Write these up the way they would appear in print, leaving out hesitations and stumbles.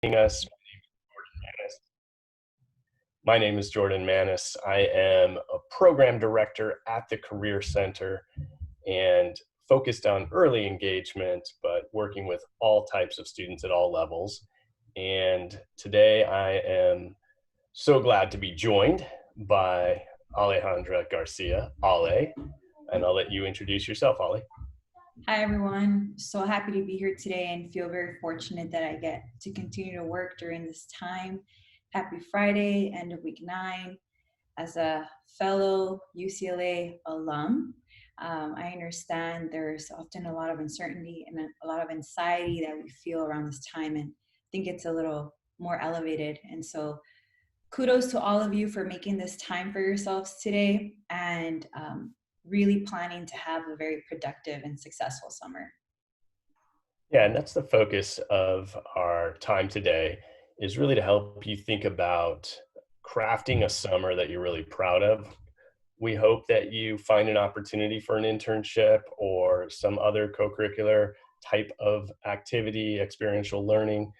us. My name is Jordan Manis. I am a program director at the Career Center and focused on early engagement, but working with all types of students at all levels. And today I am so glad to be joined by Alejandra Garcia, Ale, and I'll let you introduce yourself, Ale. Hi, everyone. So happy to be here today and feel very fortunate that I get to continue to work during this time. Happy Friday, end of week 9. As a fellow UCLA alum, I understand there's often a lot of uncertainty and a lot of anxiety that we feel around this time, and I think it's a little more elevated. And so kudos to all of you for making this time for yourselves today and really planning to have a very productive and successful summer. Yeah, and that's the focus of our time today, is really to help you think about crafting a summer that you're really proud of. We hope that you find an opportunity for an internship or some other co-curricular type of activity, experiential learning.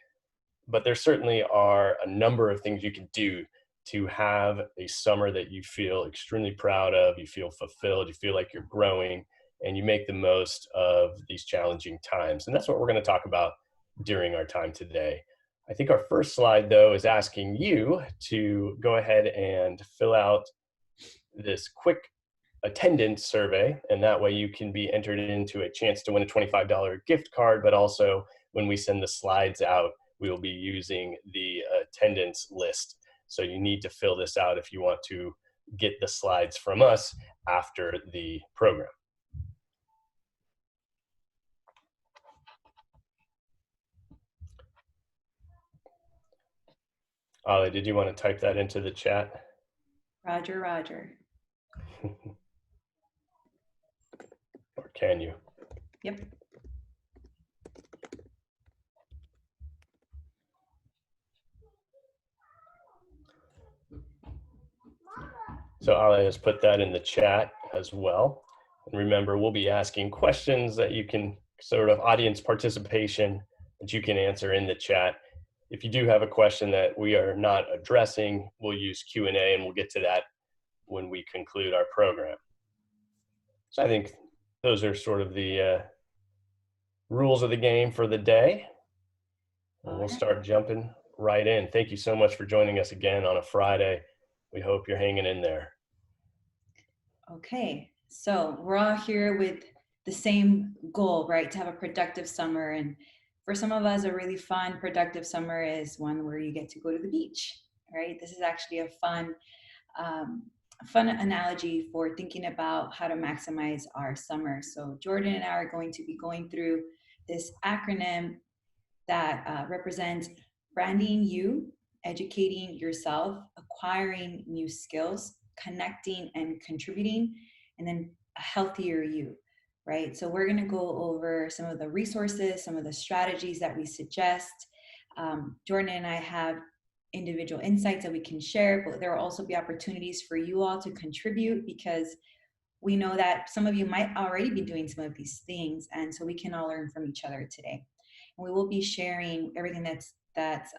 But there certainly are a number of things you can do to have a summer that you feel extremely proud of, you feel fulfilled, you feel like you're growing, and you make the most of these challenging times. And that's what we're going to talk about during our time today. I think our first slide, though, is asking you to go ahead and fill out this quick attendance survey, and that way you can be entered into a chance to win a $25 gift card. But also, when we send the slides out, we will be using the attendance list. So you need to fill this out if you want to get the slides from us after the program. Ali, did you want to type that into the chat? Roger, Roger. Or can you? Yep. So Ali has put that in the chat as well. And remember, we'll be asking questions that you can sort of audience participation that you can answer in the chat. If you do have a question that we are not addressing, we'll use Q&A and we'll get to that when we conclude our program. So I think those are sort of the rules of the game for the day. And we'll start jumping right in. Thank you so much for joining us again on a Friday. We hope you're hanging in there. Okay, so we're all here with the same goal, right? To have a productive summer. And for some of us, a really fun, productive summer is one where you get to go to the beach, right? This is actually a fun analogy for thinking about how to maximize our summer. So Jordan and I are going to be going through this acronym that represents branding you, educating yourself, acquiring new skills, connecting and contributing, and then a healthier you, right? So we're going to go over some of the resources, some of the strategies that we suggest. Jordan and I have individual insights that we can share, but there will also be opportunities for you all to contribute, because we know that some of you might already be doing some of these things, and so we can all learn from each other today. And we will be sharing everything that's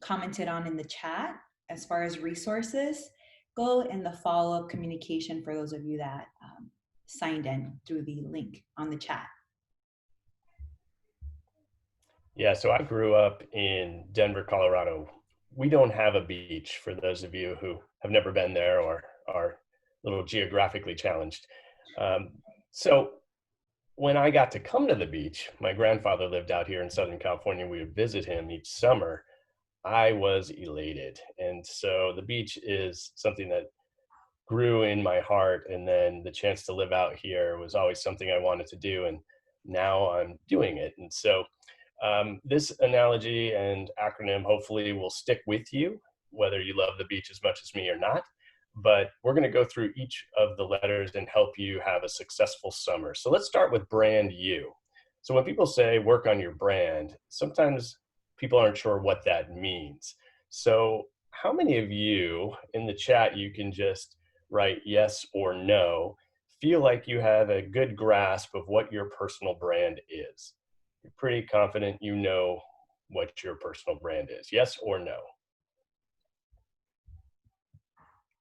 commented on in the chat as far as resources go, and the follow-up communication for those of you that signed in through the link on the chat. Yeah, so I grew up in Denver, Colorado. We don't have a beach, for those of you who have never been there or are a little geographically challenged. So when I got to come to the beach, my grandfather lived out here in Southern California. We would visit him each summer. I was elated. And so the beach is something that grew in my heart. And then the chance to live out here was always something I wanted to do. And now I'm doing it. And so this analogy and acronym hopefully will stick with you, whether you love the beach as much as me or not. But we're going to go through each of the letters and help you have a successful summer. So let's start with brand you. So when people say work on your brand, sometimes people aren't sure what that means. So how many of you in the chat, you can just write yes or no, feel like you have a good grasp of what your personal brand is? You're pretty confident you know what your personal brand is? Yes or no?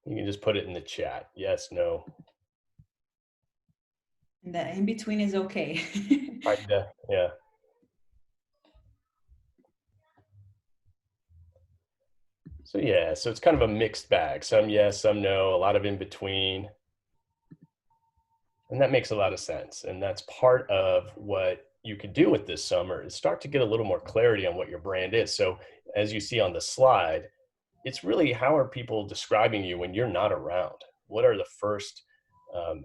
You can just put it in the chat. Yes, no, And the in between is okay. kinda, yeah. So yeah, so it's kind of a mixed bag. Some yes, some no, a lot of in between. And that makes a lot of sense. And that's part of what you could do with this summer is start to get a little more clarity on what your brand is. So as you see on the slide, it's really how are people describing you when you're not around? What are the first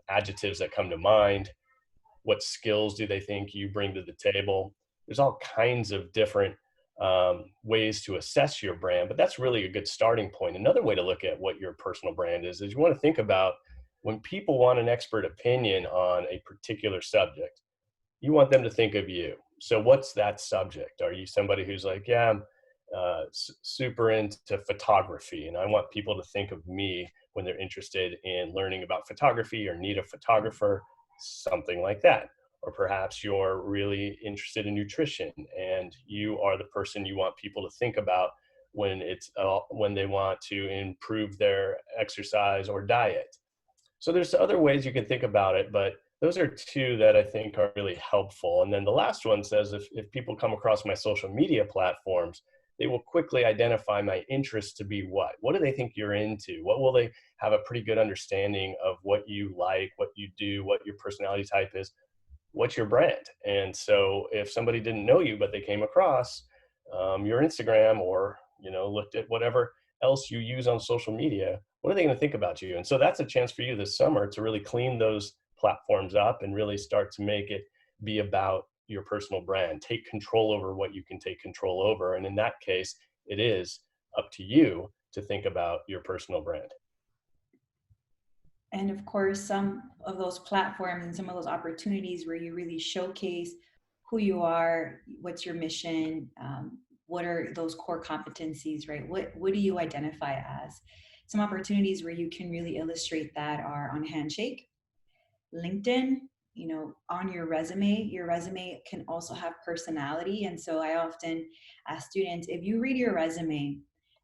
adjectives that come to mind? What skills do they think you bring to the table? There's all kinds of different ways to assess your brand, but that's really a good starting point. Another way to look at what your personal brand is you want to think about when people want an expert opinion on a particular subject, you want them to think of you. So what's that subject? Are you somebody who's like, yeah, I'm super into photography, and I want people to think of me when they're interested in learning about photography or need a photographer, something like that. Or perhaps you're really interested in nutrition, and you are the person you want people to think about when they want to improve their exercise or diet. So there's other ways you can think about it, but those are two that I think are really helpful. And then the last one says if people come across my social media platforms, they will quickly identify my interests to be what? What do they think you're into? What will they have a pretty good understanding of what you like, what you do, what your personality type is? What's your brand? And so if somebody didn't know you, but they came across your Instagram or, looked at whatever else you use on social media, what are they going to think about you? And so that's a chance for you this summer to really clean those platforms up and really start to make it be about your personal brand. Take control over what you can take control over. And in that case, it is up to you to think about your personal brand. And of course, some of those platforms and some of those opportunities where you really showcase who you are, what's your mission, what are those core competencies, right? What do you identify as? Some opportunities where you can really illustrate that are on Handshake, LinkedIn, on your resume can also have personality. And so I often ask students, if you read your resume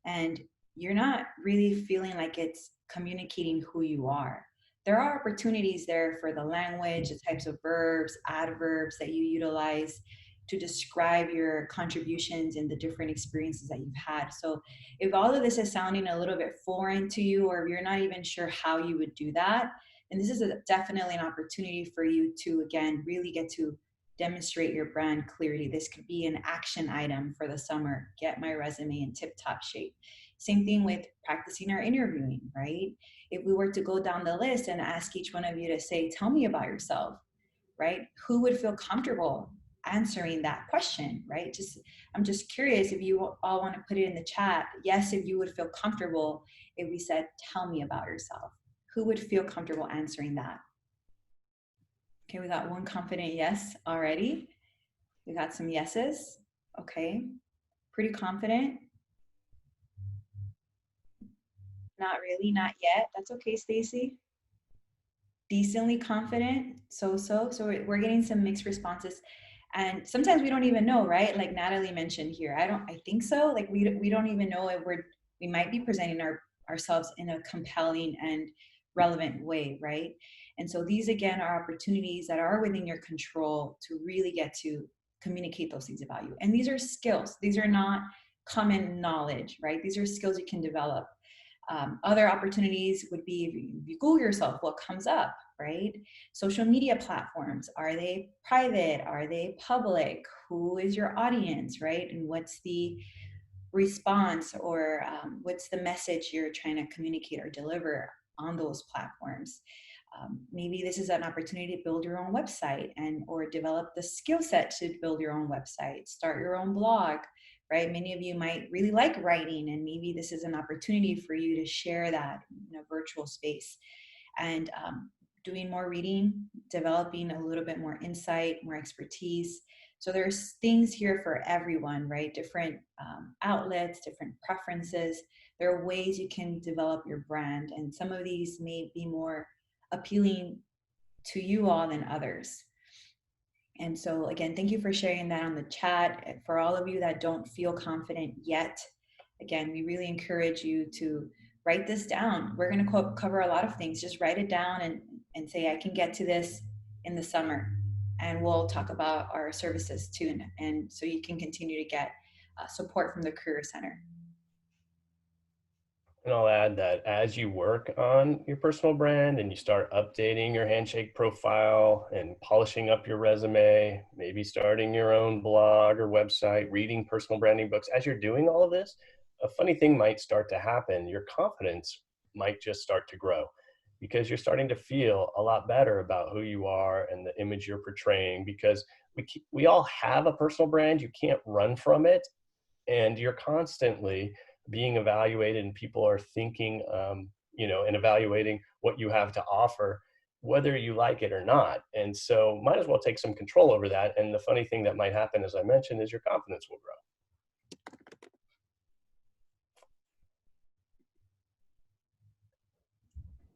and you're not really feeling like it's communicating who you are, there are opportunities there for the language, the types of verbs, adverbs that you utilize to describe your contributions and the different experiences that you've had. So if all of this is sounding a little bit foreign to you, or if you're not even sure how you would do that, and this is definitely an opportunity for you to, again, really get to demonstrate your brand clearly. This could be an action item for the summer. Get my resume in tip top shape. Same thing with practicing our interviewing, right? If we were to go down the list and ask each one of you to say, tell me about yourself, right? Who would feel comfortable answering that question, right? I'm just curious if you all want to put it in the chat. Yes, if you would feel comfortable if we said, tell me about yourself. Who would feel comfortable answering that? Okay, we got one confident yes already. We got some yeses. Okay, pretty confident. Not really, not yet. That's okay, Stacy. Decently confident, so we're getting some mixed responses, and sometimes we don't even know, right? Like Natalie mentioned here, I think so. Like we don't even know if we might be presenting ourselves in a compelling and relevant way, right? And so these again are opportunities that are within your control to really get to communicate those things about you. And these are skills, these are not common knowledge, right? These are skills you can develop. Other opportunities would be if you Google yourself, what comes up, right? Social media platforms, are they private? Are they public? Who is your audience, right? And what's the response, or what's the message you're trying to communicate or deliver on those platforms? Maybe this is an opportunity to build your own website or develop the skill set to build your own website, start your own blog, right? Many of you might really like writing, and maybe this is an opportunity for you to share that in a virtual space. And doing more reading, developing a little bit more insight, more expertise. So there's things here for everyone, right? Different outlets, different preferences. There are ways you can develop your brand, and some of these may be more appealing to you all than others. And so, again, thank you for sharing that on the chat. For all of you that don't feel confident yet, again, we really encourage you to write this down. We're going to cover a lot of things. Just write it down and say, I can get to this in the summer. And we'll talk about our services too. And so you can continue to get support from the Career Center. And I'll add that as you work on your personal brand and you start updating your handshake profile and polishing up your resume, maybe starting your own blog or website, reading personal branding books, as you're doing all of this, a funny thing might start to happen. Your confidence might just start to grow because you're starting to feel a lot better about who you are and the image you're portraying, because we all have a personal brand. You can't run from it, and you're constantly being evaluated, and people are thinking, and evaluating what you have to offer, whether you like it or not. And so might as well take some control over that. And the funny thing that might happen, as I mentioned, is your confidence will grow.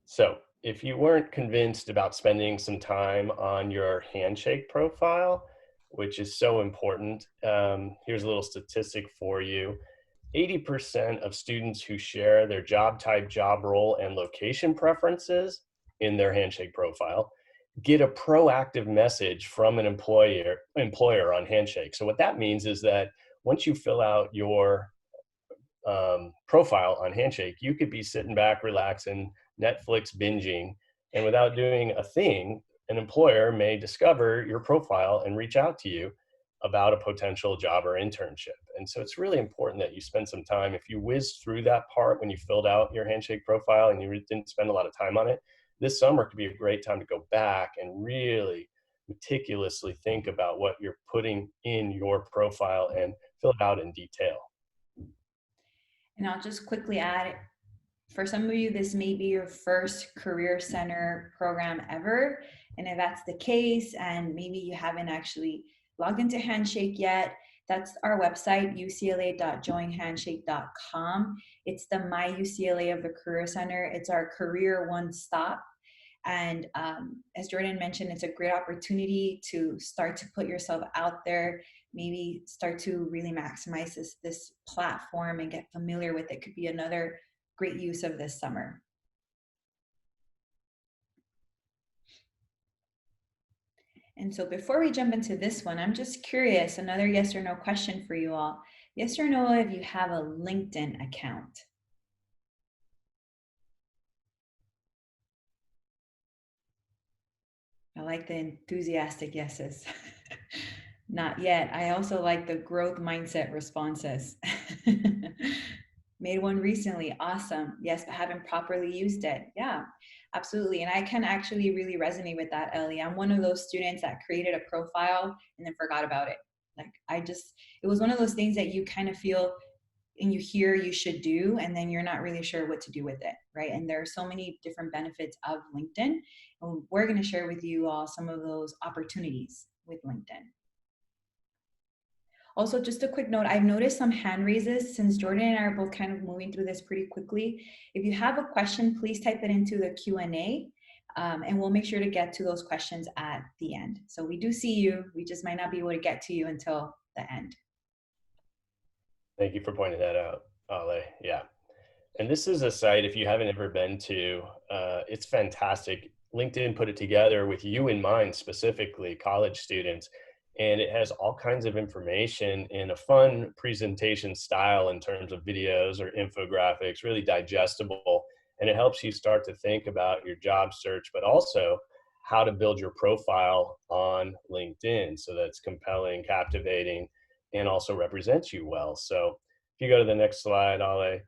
So if you weren't convinced about spending some time on your handshake profile, which is so important, here's a little statistic for you. 80% of students who share their job type, job role, and location preferences in their handshake profile get a proactive message from an employer on handshake. So what that means is that once you fill out your profile on handshake, you could be sitting back, relaxing, Netflix binging, and without doing a thing, an employer may discover your profile and reach out to you about a potential job or internship. And so it's really important that you spend some time. If you whizzed through that part when you filled out your handshake profile and you didn't spend a lot of time on it, this summer could be a great time to go back and really meticulously think about what you're putting in your profile and fill it out in detail. And I'll just quickly add, for some of you, this may be your first Career Center program ever. And if that's the case, and maybe you haven't actually logged into Handshake yet, that's our website, ucla.joinhandshake.com. It's the My UCLA of the Career Center. It's our career one stop. And as Jordan mentioned, it's a great opportunity to start to put yourself out there, maybe start to really maximize this platform and get familiar with it. Could be another great use of this summer. And so before we jump into this one, I'm just curious, another yes or no question for you all. Yes or no if you have a LinkedIn account? I like the enthusiastic yeses. Not yet. I also like the growth mindset responses. Made one recently. Awesome. Yes, but haven't properly used it. Yeah, absolutely. And I can actually really resonate with that, Ellie. I'm one of those students that created a profile and then forgot about it. Like it was one of those things that you kind of feel and you hear you should do, and then you're not really sure what to do with it, right? And there are so many different benefits of LinkedIn. And we're going to share with you all some of those opportunities with LinkedIn. Also, just a quick note, I've noticed some hand raises since Jordan and I are both kind of moving through this pretty quickly. If you have a question, please type it into the Q&A, and we'll make sure to get to those questions at the end. So we do see you, we just might not be able to get to you until the end. Thank you for pointing that out, Ale. Yeah. And this is a site, if you haven't ever been to, it's fantastic. LinkedIn put it together with you in mind, specifically college students. And it has all kinds of information in a fun presentation style in terms of videos or infographics, really digestible. And it helps you start to think about your job search, but also how to build your profile on LinkedIn so that's compelling, captivating, and also represents you well. So if you go to the next slide, Ale,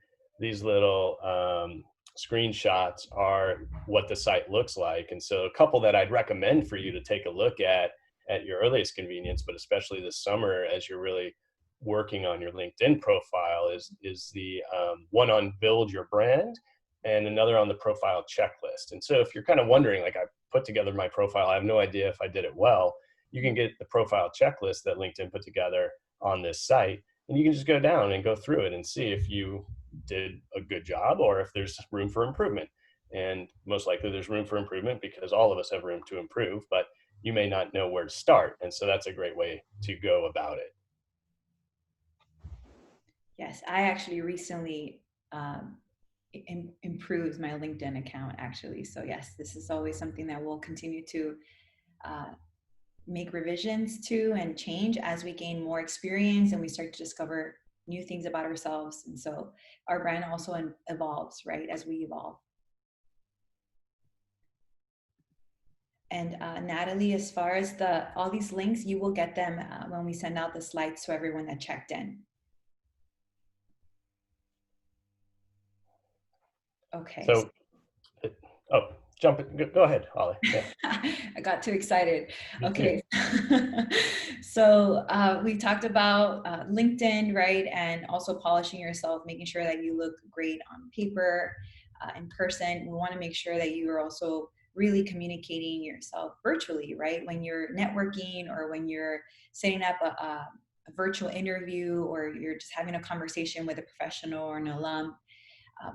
these little screenshots are what the site looks like. And so a couple that I'd recommend for you to take a look at your earliest convenience, but especially this summer as you're really working on your LinkedIn profile is the one on build your brand and another on the profile checklist. And so if you're kind of wondering, like I put together my profile, I have no idea if I did it well, you can get the profile checklist that LinkedIn put together on this site. And you can just go down and go through it and see if you did a good job or if there's room for improvement. And most likely there's room for improvement because all of us have room to improve. But you may not know where to start. And so that's a great way to go about it. Yes, I actually recently improved my LinkedIn account, actually. So, yes, this is always something that we'll continue to uh, make revisions to and change as we gain more experience and we start to discover new things about ourselves. And so our brand also evolves, right, as we evolve. And Natalie, as far as all these links, you will get them when we send out the slides to everyone that checked in. Okay. So, oh, jump it. Go ahead, Holly. Yeah. I got too excited. Me too. Okay. So we talked about LinkedIn, right? And also polishing yourself, making sure that you look great on paper, in person. We want to make sure that you are also really communicating yourself virtually, right? When you're networking or when you're setting up a virtual interview or you're just having a conversation with a professional or an alum,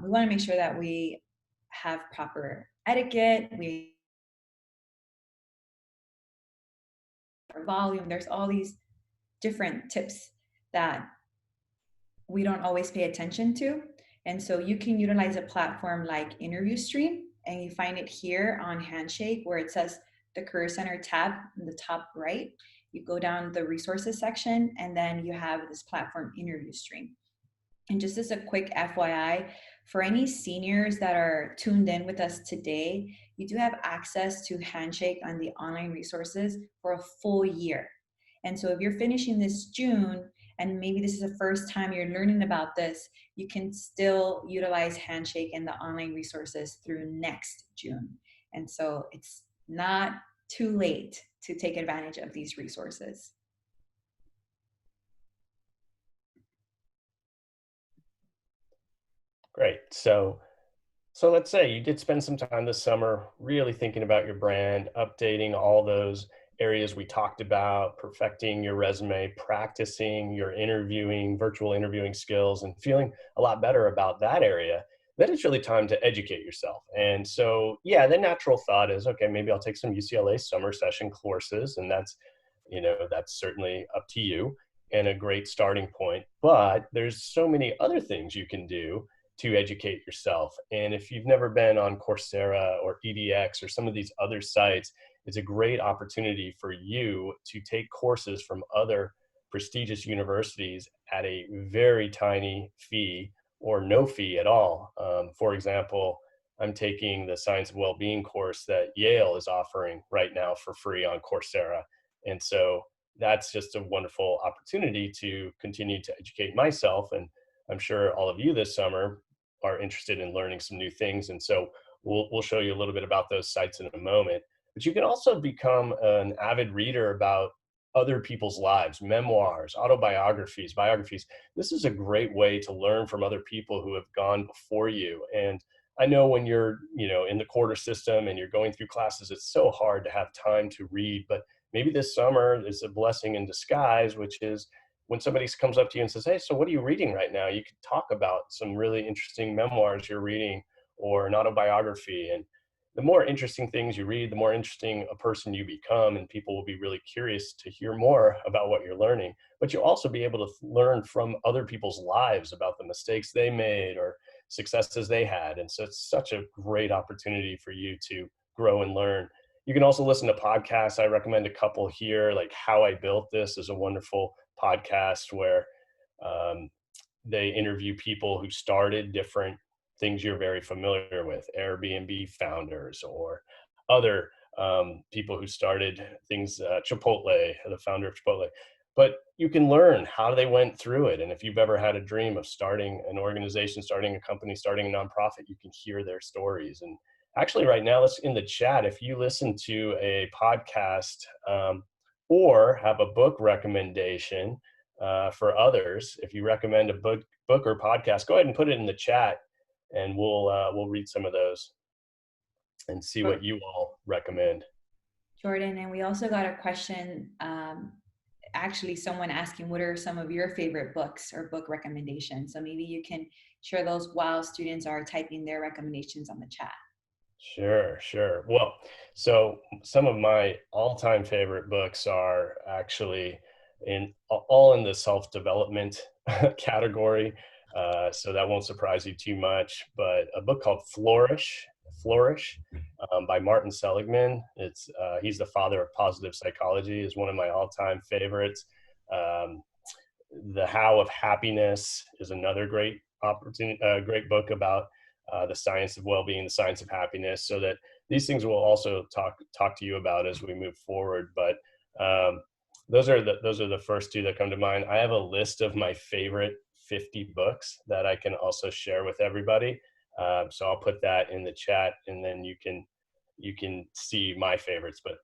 we want to make sure that we have proper etiquette. We volume. There's all these different tips that we don't always pay attention to. And so you can utilize a platform like Interview Stream, and you find it here on Handshake where it says the Career Center tab in the top right. You go down the resources section, and then you have this platform Interview Stream. And just as a quick FYI, for any seniors that are tuned in with us today, you do have access to Handshake on the online resources for a full year. And so if you're finishing this June, and maybe this is the first time you're learning about this, you can still utilize Handshake and the online resources through next June. And so it's not too late to take advantage of these resources. Great. So let's say you did spend some time this summer really thinking about your brand, updating all those areas we talked about, perfecting your resume, practicing your interviewing, virtual interviewing skills, and feeling a lot better about that area. Then it's really time to educate yourself. And so, yeah, the natural thought is, okay, maybe I'll take some UCLA summer session courses, and that's certainly up to you and a great starting point. But there's so many other things you can do to educate yourself. And if you've never been on Coursera or EDX or some of these other sites, it's a great opportunity for you to take courses from other prestigious universities at a very tiny fee or no fee at all. For example, I'm taking the Science of Wellbeing course that Yale is offering right now for free on Coursera. And so that's just a wonderful opportunity to continue to educate myself. And I'm sure all of you this summer are interested in learning some new things. And so we'll show you a little bit about those sites in a moment. But you can also become an avid reader about other people's lives, memoirs, autobiographies, biographies. This is a great way to learn from other people who have gone before you. And I know when you're, in the quarter system and you're going through classes, it's so hard to have time to read. But maybe this summer is a blessing in disguise, which is when somebody comes up to you and says, "Hey, so what are you reading right now?" You could talk about some really interesting memoirs you're reading or an autobiography. And the more interesting things you read, the more interesting a person you become, and people will be really curious to hear more about what you're learning. But you'll also be able to learn from other people's lives about the mistakes they made or successes they had. And so it's such a great opportunity for you to grow and learn. You can also listen to podcasts. I recommend a couple here, like How I Built This is a wonderful podcast where um, they interview people who started different things you're very familiar with, Airbnb founders or other people who started things, Chipotle, the founder of Chipotle. But you can learn how they went through it. And if you've ever had a dream of starting an organization, starting a company, starting a nonprofit, you can hear their stories. And actually, right now, let's in the chat, if you listen to a podcast or have a book recommendation for others, if you recommend a book or podcast, go ahead and put it in the chat, and we'll read some of those and see what you all recommend. Jordan, and we also got a question, actually someone asking what are some of your favorite books or book recommendations. So maybe you can share those while students are typing their recommendations on the chat. Sure, sure. Well, so some of my all-time favorite books are actually all in the self-development category. So that won't surprise you too much. But a book called Flourish, by Martin Seligman. He's the father of positive psychology. Is one of my all-time favorites. Um, the How of Happiness is another great book about the science of well-being, the science of happiness. So that these things we'll also talk to you about as we move forward. But those are the first two that come to mind. I have a list of my favorite 50 books that I can also share with everybody. So I'll put that in the chat, and then you can see my favorites. But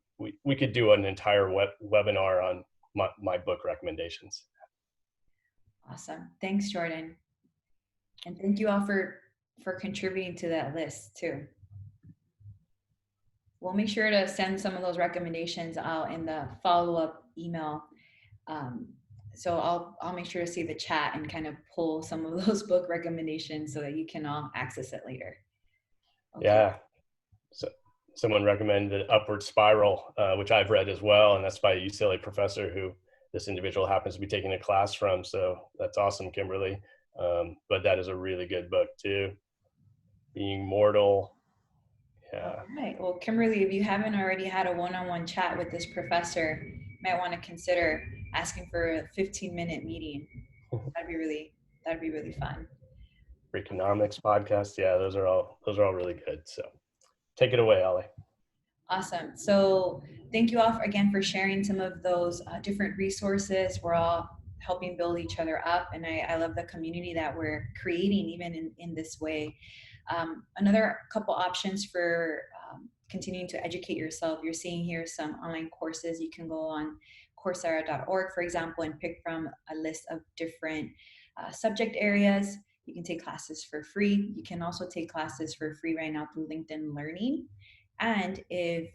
we could do an entire webinar on my book recommendations. Awesome. Thanks, Jordan. And thank you all for contributing to that list too. We'll make sure to send some of those recommendations out in the follow-up email. Um, so I'll make sure to see the chat and kind of pull some of those book recommendations so that you can all access it later. Okay. Yeah. So someone recommended Upward Spiral, which I've read as well, and that's by a UCLA professor who this individual happens to be taking a class from. So that's awesome, Kimberly. But that is a really good book too. Being Mortal. All Yeah. right. Well, Kimberly, if you haven't already had a one-on-one chat with this professor, you might want to consider asking for a 15-minute meeting. That'd be really fun. Economics podcast. Yeah, those are all really good. So take it away, Ollie. Awesome. So thank you all again for sharing some of those different resources. We're all helping build each other up. And I love the community that we're creating even in this way. Another couple options for continuing to educate yourself. You're seeing here some online courses. You can go on Coursera.org, for example, and pick from a list of different subject areas. You can take classes for free. You can also take classes for free right now through LinkedIn Learning. And if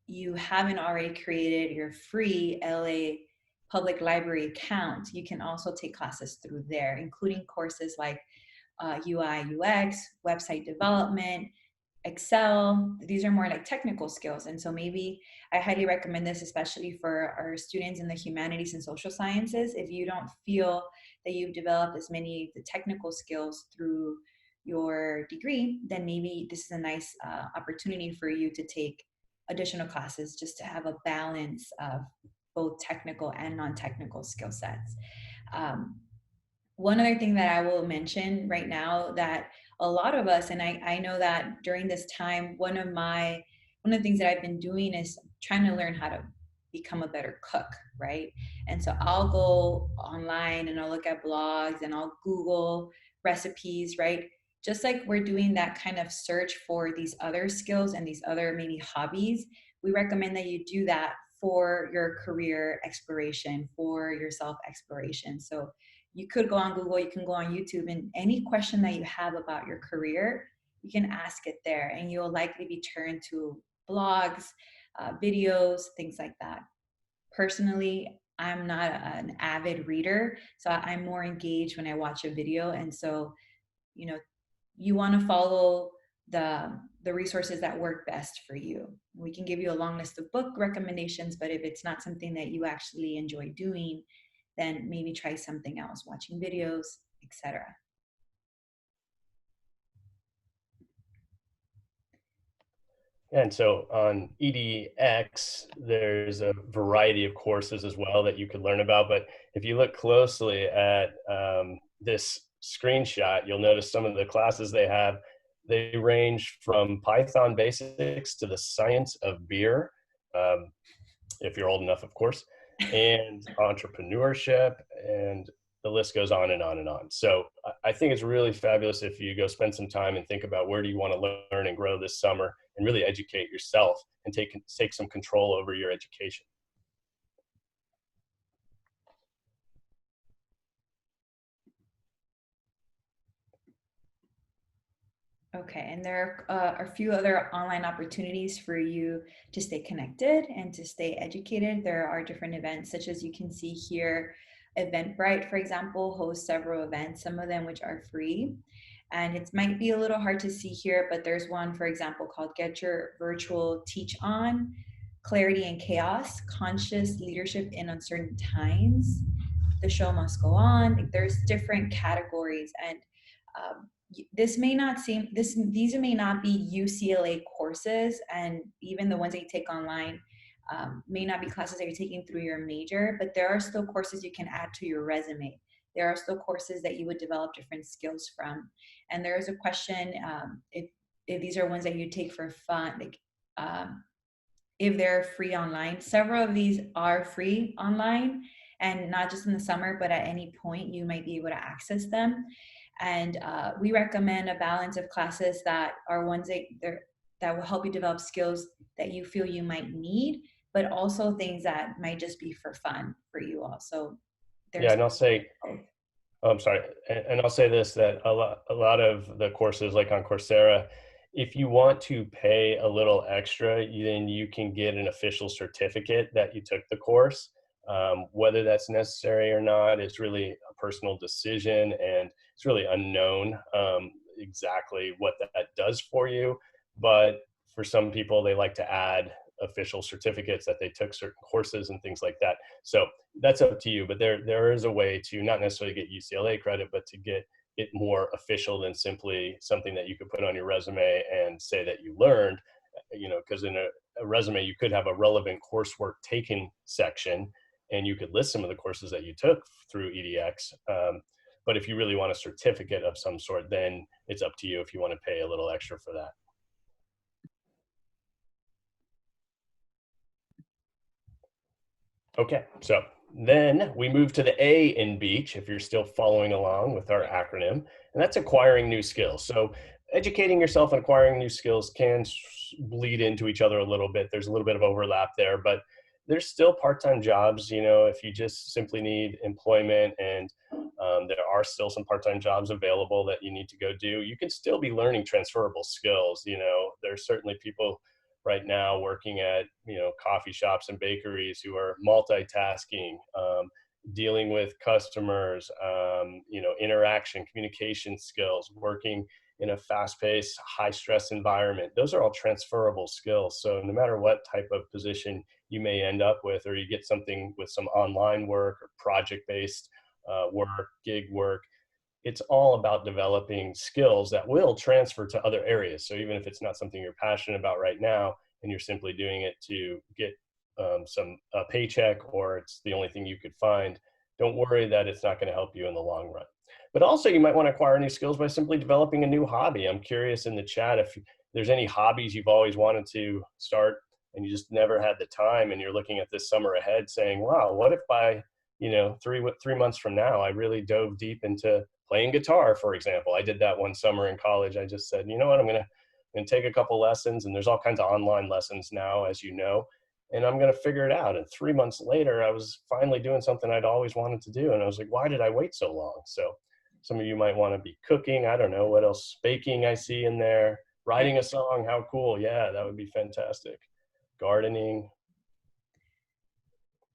you haven't already created your free LA Public Library account, you can also take classes through there, including courses like UI, UX, website development, Excel. These are more like technical skills. And so maybe I highly recommend this, especially for our students in the humanities and social sciences. If you don't feel that you've developed as many of the technical skills through your degree, then maybe this is a nice opportunity for you to take additional classes just to have a balance of both technical and non-technical skill sets. One other thing that I will mention right now that a lot of us, and I know that during this time, one of the things that I've been doing is trying to learn how to become a better cook, right? And so I'll go online and I'll look at blogs and I'll Google recipes, right? Just like we're doing that kind of search for these other skills and these other maybe hobbies, we recommend that you do that for your career exploration, for your self exploration. So you could go on Google, you can go on YouTube, and any question that you have about your career, you can ask it there, and you'll likely be turned to blogs, videos, things like that. Personally, I'm not an avid reader, so I'm more engaged when I watch a video. And so, you know, you want to follow the resources that work best for you. We can give you a long list of book recommendations, but if it's not something that you actually enjoy doing, then maybe try something else, watching videos, etc. And so on EDX, there's a variety of courses as well that you could learn about. But if you look closely at this screenshot, you'll notice some of the classes they have. They range from Python basics to the science of beer, um, if you're old enough, of course, and entrepreneurship, and the list goes on and on and on. So I think it's really fabulous if you go spend some time and think about where do you want to learn and grow this summer, and really educate yourself and take some control over your education. Okay, and there are a few other online opportunities for you to stay connected and to stay educated. There are different events, such as you can see here. Eventbrite, for example, hosts several events, some of them which are free. And it might be a little hard to see here, but there's one, for example, called Get Your Virtual Teach On, Clarity and Chaos, Conscious Leadership in Uncertain Times, The Show Must Go On. Like, there's different categories. And this may not seem, these may not be UCLA courses, and even the ones that you take online may not be classes that you're taking through your major, but there are still courses you can add to your resume. There are still courses that you would develop different skills from. And there is a question, if these are ones that you take for fun, like if they're free online. Several of these are free online, and not just in the summer, but at any point you might be able to access them. And we recommend a balance of classes that are ones that will help you develop skills that you feel you might need, but also things that might just be for fun for you all. So Yeah, there's and I'll say, both. oh, I'm sorry, and I'll say this, that a lot of the courses like on Coursera, if you want to pay a little extra, then you can get an official certificate that you took the course. Whether that's necessary or not is really a personal decision, and it's really unknown exactly what that does for you. But for some people, they like to add official certificates that they took certain courses and things like that. So that's up to you. But there is a way to not necessarily get UCLA credit, but to get it more official than simply something that you could put on your resume and say that you learned. Because in a resume you could have a relevant coursework taken section, and you could list some of the courses that you took through EDX. But if you really want a certificate of some sort, then it's up to you if you want to pay a little extra for that. Okay, so then we move to the A in beach, if you're still following along with our acronym, and that's acquiring new skills. So educating yourself and acquiring new skills can bleed into each other a little bit. There's a little bit of overlap there, but there's still part-time jobs, if you just simply need employment, and there are still some part-time jobs available that you need to go do. You can still be learning transferable skills. There's certainly people right now working at coffee shops and bakeries who are multitasking, dealing with customers, interaction, communication skills, working in a fast-paced, high-stress environment. Those are all transferable skills. So no matter what type of position you may end up with, or you get something with some online work or project-based work, gig work, it's all about developing skills that will transfer to other areas. So even if it's not something you're passionate about right now, and you're simply doing it to get some a paycheck, or it's the only thing you could find, don't worry that it's not going to help you in the long run. But also, you might want to acquire new skills by simply developing a new hobby. I'm curious in the chat if there's any hobbies you've always wanted to start and you just never had the time, and you're looking at this summer ahead saying, wow, what if by 3 months from now I really dove deep into playing guitar, for example. I did that one summer in college. I just said, you know what, I'm gonna take a couple lessons, and there's all kinds of online lessons now, as you know, and I'm gonna figure it out. And 3 months later, I was finally doing something I'd always wanted to do, and I was like, why did I wait so long? So some of you might want to be cooking. I don't know what else. Baking, I see in there. Yeah. Writing a song. How cool! Yeah, that would be fantastic. Gardening,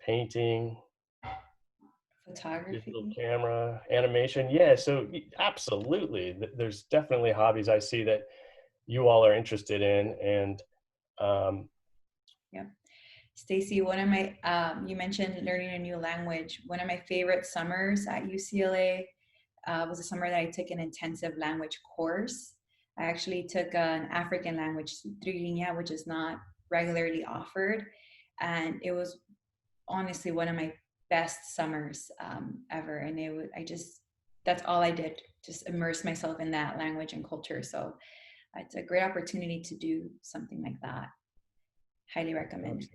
painting, digital Photography. camera, animation. Yeah, so absolutely. There's definitely hobbies I see that you all are interested in. And Yeah. Stacy, one of my, you mentioned learning a new language. One of my favorite summers at UCLA was a summer that I took an intensive language course. I actually took an African language, Trilinya, which is not regularly offered. And it was honestly one of my best summers ever. And that's all I did, just immerse myself in that language and culture. So it's a great opportunity to do something like that. Highly recommend.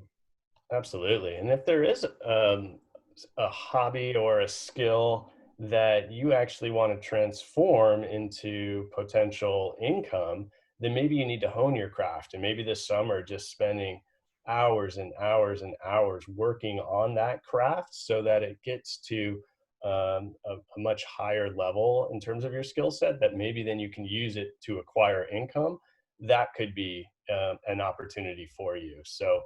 absolutely. And if there is a hobby or a skill that you actually want to transform into potential income, then maybe you need to hone your craft. And maybe this summer, just spending hours and hours and hours working on that craft so that it gets to a much higher level in terms of your skill set, that maybe then you can use it to acquire income. That could be an opportunity for you. So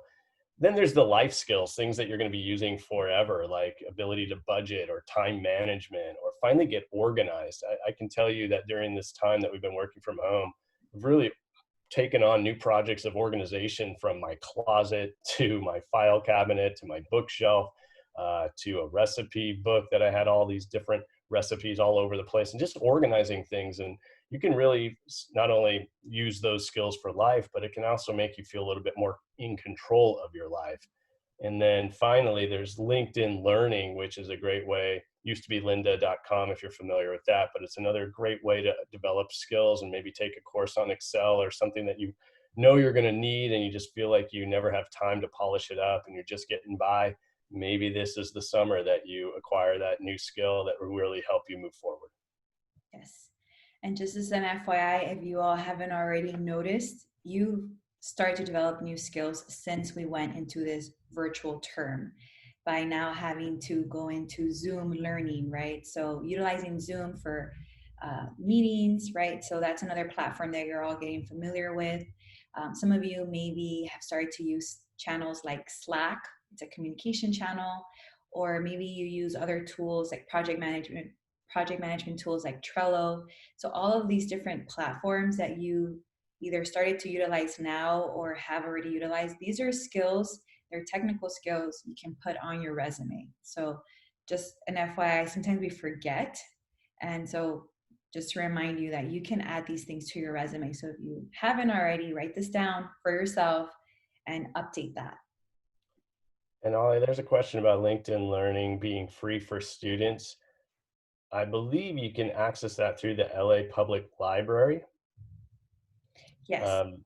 Then there's the life skills, things that you're going to be using forever, like ability to budget or time management or finally get organized. I can tell you that during this time that we've been working from home, we've really taken on new projects of organization, from my closet to my file cabinet to my bookshelf, to a recipe book that I had all these different recipes all over the place, and just organizing things. And you can really not only use those skills for life, but it can also make you feel a little bit more in control of your life. And then finally, there's LinkedIn Learning, which is a great way. Used to be lynda.com if you're familiar with that, but it's another great way to develop skills and maybe take a course on Excel or something that you know you're going to need and you just feel like you never have time to polish it up and you're just getting by. Maybe this is the summer that you acquire that new skill that will really help you move forward. Yes. And just as an FYI, if you all haven't already noticed, you start to develop new skills since we went into this virtual term by now having to go into Zoom learning, right? So utilizing Zoom for meetings, right? So that's another platform that you're all getting familiar with. Some of you maybe have started to use channels like Slack, it's a communication channel, or maybe you use other tools like project management tools like Trello. So all of these different platforms that you either started to utilize now or have already utilized, these are skills, they're technical skills you can put on your resume. So just an FYI, sometimes we forget. And so just to remind you that you can add these things to your resume. So if you haven't already, write this down for yourself and update that. And Ollie, there's a question about LinkedIn Learning being free for students. I believe you can access that through the LA Public Library. Yes. Um,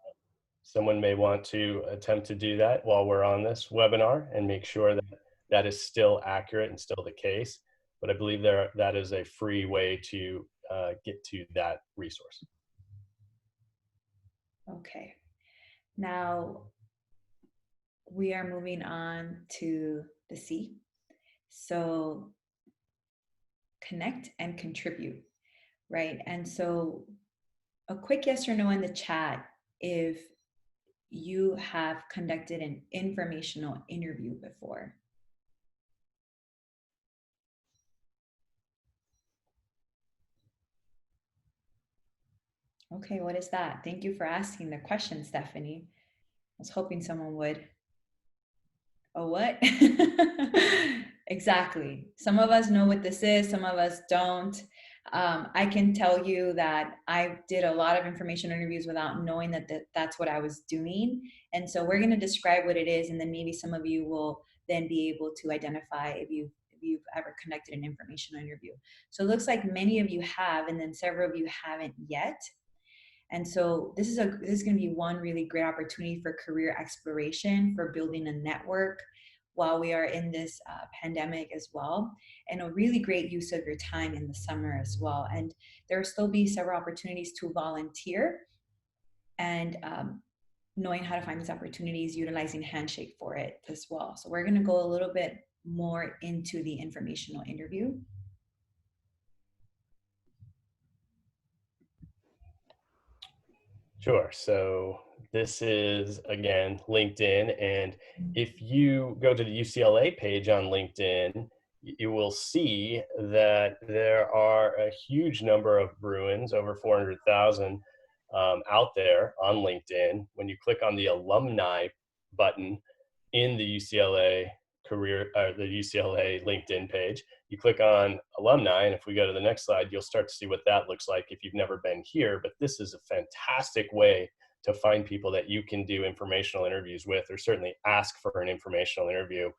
Someone may want to attempt to do that while we're on this webinar and make sure that that is still accurate and still the case. But I believe that is a free way to get to that resource. Okay. Now we are moving on to the C. So connect and contribute, right? And so a quick yes or no in the chat if you have conducted an informational interview before. Okay, what is that? Thank you for asking the question, Stephanie. I was hoping someone would. Oh, what? Exactly. Some of us know what this is, some of us don't. I can tell you that I did a lot of information interviews without knowing that that's what I was doing. And so we're going to describe what it is, and then maybe some of you will then be able to identify if you've ever conducted an information interview. So it looks like many of you have, and then several of you haven't yet. And so this is going to be one really great opportunity for career exploration, for building a network while we are in this pandemic as well, and a really great use of your time in the summer as well. And there will still be several opportunities to volunteer, and knowing how to find these opportunities, utilizing Handshake for it as well. So we're going to go a little bit more into the informational interview. Sure. So this is again LinkedIn. And if you go to the UCLA page on LinkedIn, you will see that there are a huge number of Bruins, over 400,000 out there on LinkedIn. When you click on the alumni button in the UCLA the UCLA LinkedIn page, you click on alumni, and if we go to the next slide, you'll start to see what that looks like if you've never been here. But this is a fantastic way to find people that you can do informational interviews with, or certainly ask for an informational interview.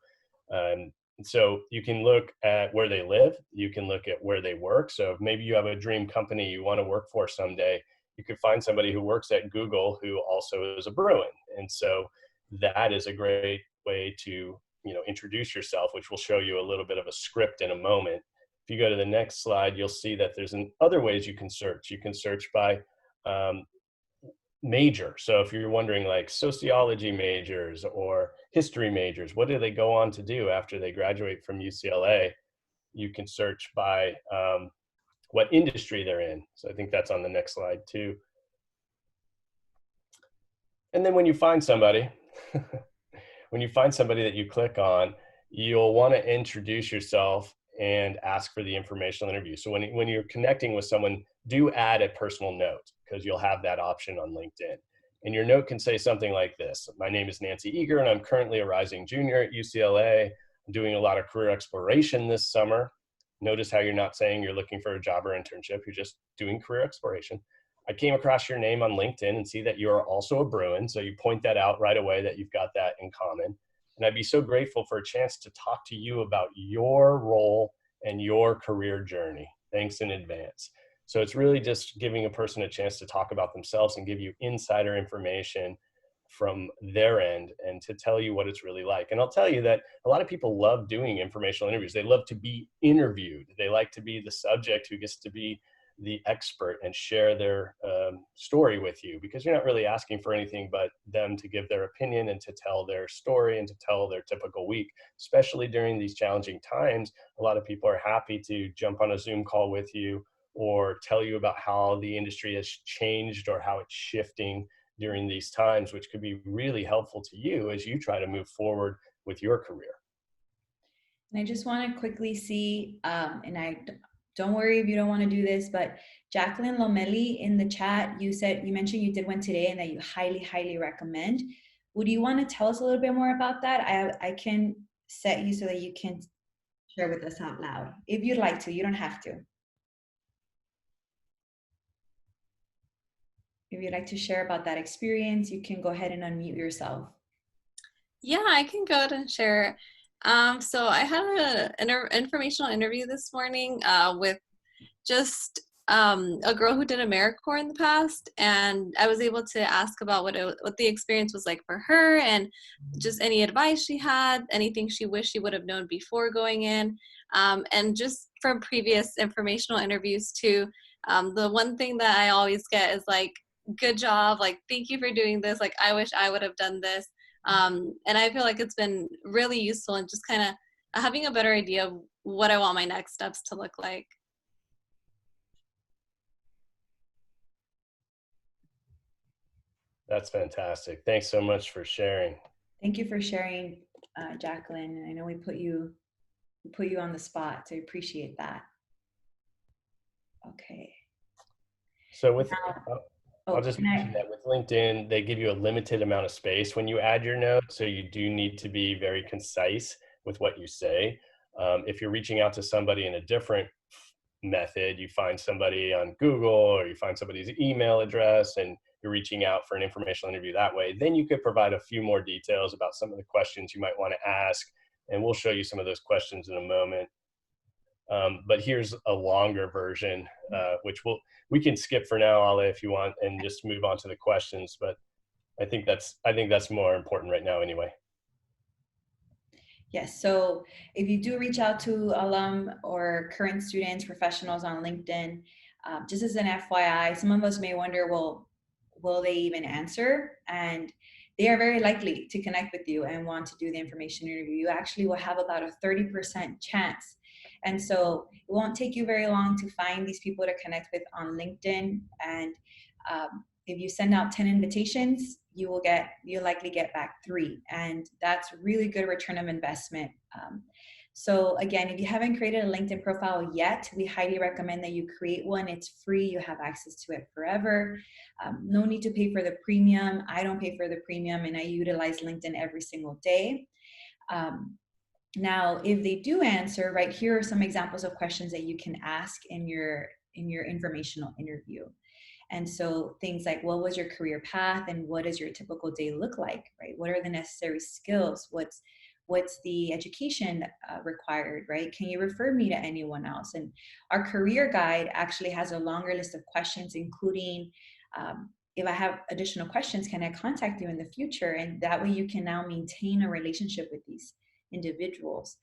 So you can look at where they live, you can look at where they work. So if maybe you have a dream company you want to work for someday, you could find somebody who works at Google who also is a Bruin. And so that is a great way to introduce yourself, which will show you a little bit of a script in a moment. If you go to the next slide, you'll see that there's other ways you can search. You can search by major. So if you're wondering, like, sociology majors or history majors, what do they go on to do after they graduate from UCLA? You can search by what industry they're in. So I think that's on the next slide too. And then when you find somebody, when you find somebody that you click on, you'll want to introduce yourself and ask for the informational interview. So when you're connecting with someone, do add a personal note because you'll have that option on LinkedIn. And your note can say something like this: my name is Nancy Eager, and I'm currently a rising junior at UCLA. I'm doing a lot of career exploration this summer. Notice how you're not saying you're looking for a job or internship. You're just doing career exploration. I came across your name on LinkedIn and see that you are also a Bruin. So you point that out right away that you've got that in common. And I'd be so grateful for a chance to talk to you about your role and your career journey. Thanks in advance. So it's really just giving a person a chance to talk about themselves and give you insider information from their end and to tell you what it's really like. And I'll tell you that a lot of people love doing informational interviews. They love to be interviewed. They like to be the subject who gets to be the expert and share their story with you, because you're not really asking for anything but them to give their opinion and to tell their story and to tell their typical week. Especially during these challenging times, a lot of people are happy to jump on a Zoom call with you or tell you about how the industry has changed or how it's shifting during these times, which could be really helpful to you as you try to move forward with your career. And I just want to quickly see, don't worry if you don't want to do this, but Jacqueline Lomelli in the chat, you mentioned you did one today and that you highly recommend. Would you want to tell us a little bit more about that? I can set you so that you can share with us out loud if you'd like to. You don't have to. If you'd like to share about that experience, you can go ahead and unmute yourself. Yeah, I can go ahead and share. So I had an informational interview this morning with just a girl who did AmeriCorps in the past, and I was able to ask about what the experience was like for her, and just any advice she had, anything she wished she would have known before going in, and just from previous informational interviews too. The one thing that I always get is like, good job, like, thank you for doing this, like, I wish I would have done this. And I feel like it's been really useful in just kind of having a better idea of what I want my next steps to look like. That's fantastic. Thanks so much for sharing. Thank you for sharing, Jacqueline. I know we put you on the spot, so I appreciate that. Okay. So with Now, I'll just mention that with LinkedIn, they give you a limited amount of space when you add your note. So you do need to be very concise with what you say. If you're reaching out to somebody in a different method, you find somebody on Google or you find somebody's email address and you're reaching out for an informational interview that way, then you could provide a few more details about some of the questions you might want to ask. And we'll show you some of those questions in a moment. But here's a longer version, which we can skip for now, Ale, if you want, and just move on to the questions. But I think that's more important right now anyway. Yes, so if you do reach out to alum or current students, professionals on LinkedIn, just as an FYI, some of us may wonder, well, will they even answer? And they are very likely to connect with you and want to do the information interview. You actually will have about a 30% chance. And so it won't take you very long to find these people to connect with on LinkedIn. And if you send out 10 invitations, you'll likely get back 3. And that's really good return of investment. So again, if you haven't created a LinkedIn profile yet, we highly recommend that you create one. It's free. You have access to it forever. No need to pay for the premium. I don't pay for the premium, and I utilize LinkedIn every single day. Now, if they do answer, right, here are some examples of questions that you can ask in your informational interview. And so things like, what was your career path and what does your typical day look like, right? What are the necessary skills? What's the education required, right? Can you refer me to anyone else? And our career guide actually has a longer list of questions, including if I have additional questions, can I contact you in the future? And that way you can now maintain a relationship with these individuals.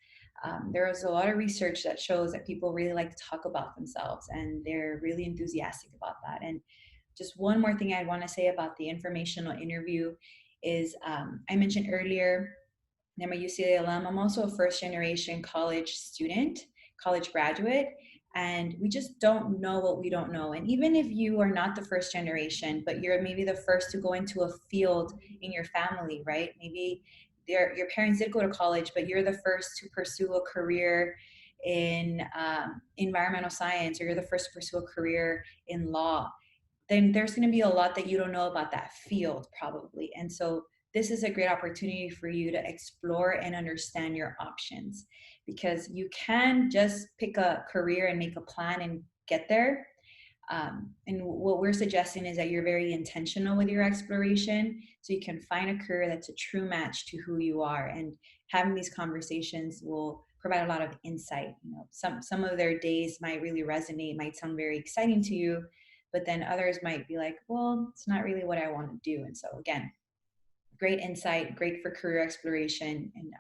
There is a lot of research that shows that people really like to talk about themselves and they're really enthusiastic about that. And just one more thing I'd want to say about the informational interview is I mentioned earlier, I'm a UCLA alum. I'm also a first generation college student, college graduate, and we just don't know what we don't know. And even if you are not the first generation, but you're maybe the first to go into a field in your family, right? Maybe your parents did go to college, but you're the first to pursue a career in environmental science, or you're the first to pursue a career in law, then there's going to be a lot that you don't know about that field probably. And so this is a great opportunity for you to explore and understand your options, because you can just pick a career and make a plan and get there. And what we're suggesting is that you're very intentional with your exploration, so you can find a career that's a true match to who you are. And having these conversations will provide a lot of insight. You know, some of their days might really resonate, might sound very exciting to you, but then others might be like, well, it's not really what I want to do. And so again, great insight, great for career exploration, and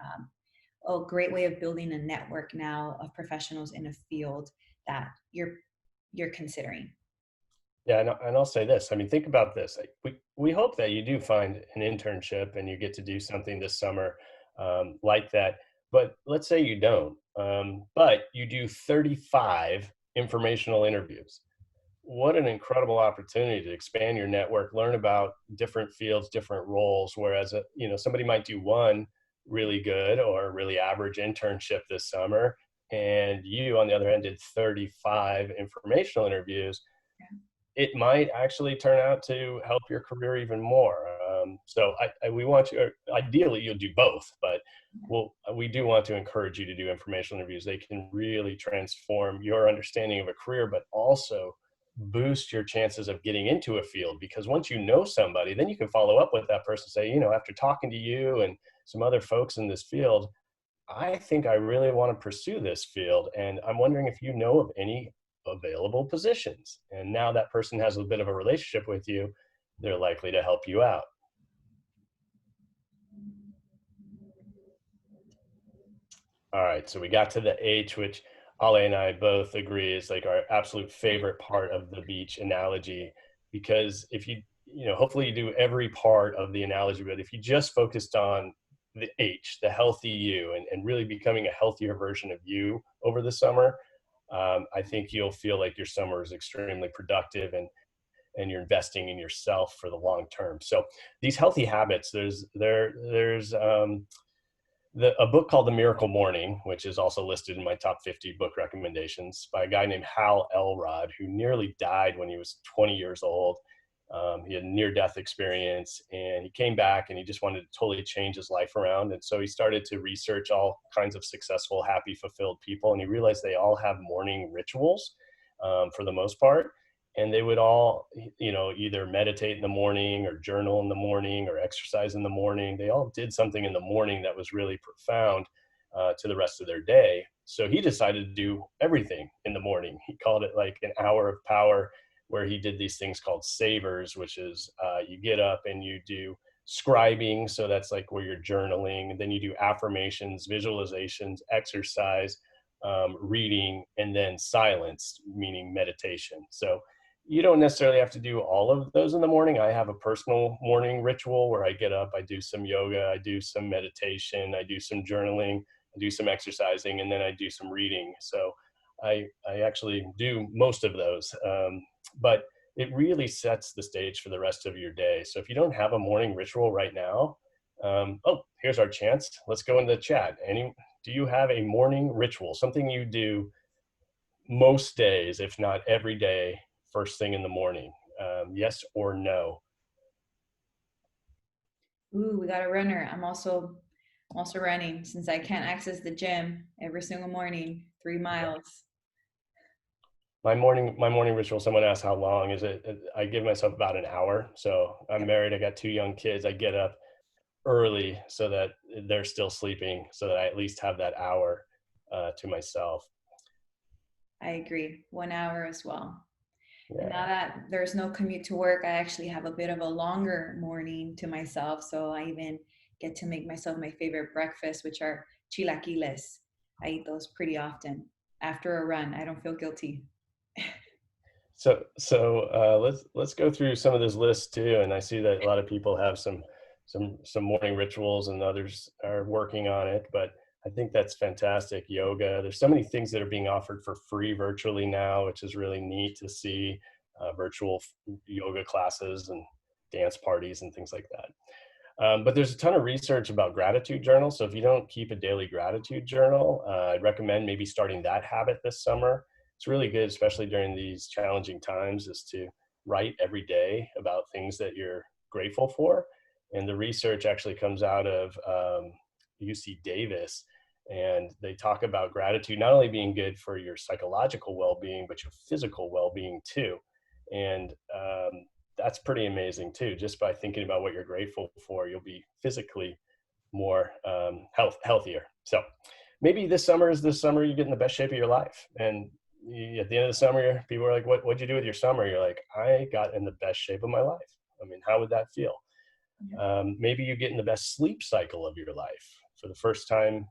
a great way of building a network now of professionals in a field that you're considering. Yeah, and I'll say this. I mean, think about this. Like, we hope that you do find an internship and you get to do something this summer like that. But let's say you don't, but you do 35 informational interviews. What an incredible opportunity to expand your network, learn about different fields, different roles. Whereas, somebody might do one really good or really average internship this summer, and you, on the other hand, did 35 informational interviews. It might actually turn out to help your career even more. So we want you, ideally you'll do both, but we do want to encourage you to do informational interviews. They can really transform your understanding of a career, but also boost your chances of getting into a field, because once you know somebody, then you can follow up with that person, say, after talking to you and some other folks in this field, I think I really want to pursue this field. And I'm wondering if you know of any available positions. And now that person has a bit of a relationship with you, they're likely to help you out. All right, so we got to the H, which Ale and I both agree is like our absolute favorite part of the beach analogy, because if hopefully you do every part of the analogy, but if you just focused on the H, the healthy you, and really becoming a healthier version of you over the summer, I think you'll feel like your summer is extremely productive, and you're investing in yourself for the long term. So these healthy habits, there's a book called The Miracle Morning, which is also listed in my top 50 book recommendations, by a guy named Hal Elrod, who nearly died when he was 20 years old. He had a near-death experience, and he came back and he just wanted to totally change his life around. And so he started to research all kinds of successful, happy, fulfilled people. And he realized they all have morning rituals for the most part. And they would all, either meditate in the morning or journal in the morning or exercise in the morning. They all did something in the morning that was really profound to the rest of their day. So he decided to do everything in the morning. He called it like an hour of power, where he did these things called savers, which is you get up and you do scribing. So that's like where you're journaling. And then you do affirmations, visualizations, exercise, reading, and then silence, meaning meditation. So you don't necessarily have to do all of those in the morning. I have a personal morning ritual where I get up, I do some yoga, I do some meditation, I do some journaling, I do some exercising, and then I do some reading. So I actually do most of those. But it really sets the stage for the rest of your day. So if you don't have a morning ritual right now, here's our chance. Let's go into the chat. Do you have a morning ritual, something you do most days, if not every day, first thing in the morning? Yes or no? Ooh, we got a runner. I'm also running, since I can't access the gym every single morning, 3 miles. My morning ritual, someone asked how long is it? I give myself about an hour. So I'm married, I got 2 young kids. I get up early so that they're still sleeping, so that I at least have that hour to myself. I agree. 1 hour as well. Yeah. And now that there's no commute to work, I actually have a bit of a longer morning to myself. So I even get to make myself my favorite breakfast, which are chilaquiles. I eat those pretty often after a run. I don't feel guilty. So let's go through some of this list too. And I see that a lot of people have some morning rituals, and others are working on it. But I think that's fantastic. Yoga. There's so many things that are being offered for free virtually now, which is really neat to see. Virtual yoga classes and dance parties and things like that. But there's a ton of research about gratitude journals. So if you don't keep a daily gratitude journal, I'd recommend maybe starting that habit this summer. It's really good, especially during these challenging times, is to write every day about things that you're grateful for. And the research actually comes out of UC Davis, and they talk about gratitude not only being good for your psychological well-being, but your physical well-being too. And that's pretty amazing too. Just by thinking about what you're grateful for, you'll be physically more healthier. So maybe this summer is the summer you get in the best shape of your life. And at the end of the summer, people are like, what'd you do with your summer? You're like, I got in the best shape of my life. I mean, how would that feel? Maybe you get in the best sleep cycle of your life. For the first time,